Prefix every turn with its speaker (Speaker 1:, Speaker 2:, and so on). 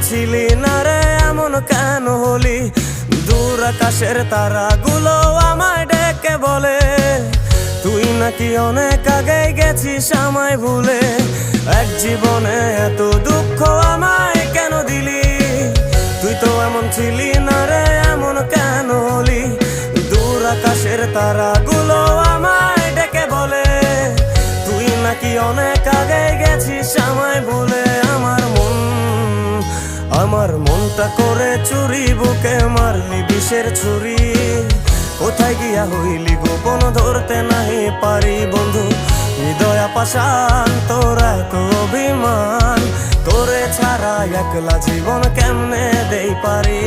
Speaker 1: ছিলি না রে এমন কেন হলি? দূর আকাশের তারাগুলো আমায় ডেকে বলে তুই নাকি অনেক আগে গেছিস আমায় ভুলে। এক জীবনে এত দুঃখ আমায় কেন দিলি? তুই তো এমন ছিলি না রে এমন কেন হলি? দূর আকাশের তারাগুলো আমায় ডেকে বলে তুই নাকি অনেক আগে গেছিস আমায় ভুলে। আমার মনটা করে চুরি, বুকে মারলি বিষের ছুরি। কোথায় গিয়া হইলি গোপন ধরতে নাহি পারি বন্ধু। হৃদয় পাষাণ তোর এত অভিমান, তোরে ছাড়া একলা জীবন কেমনে দেই পারি।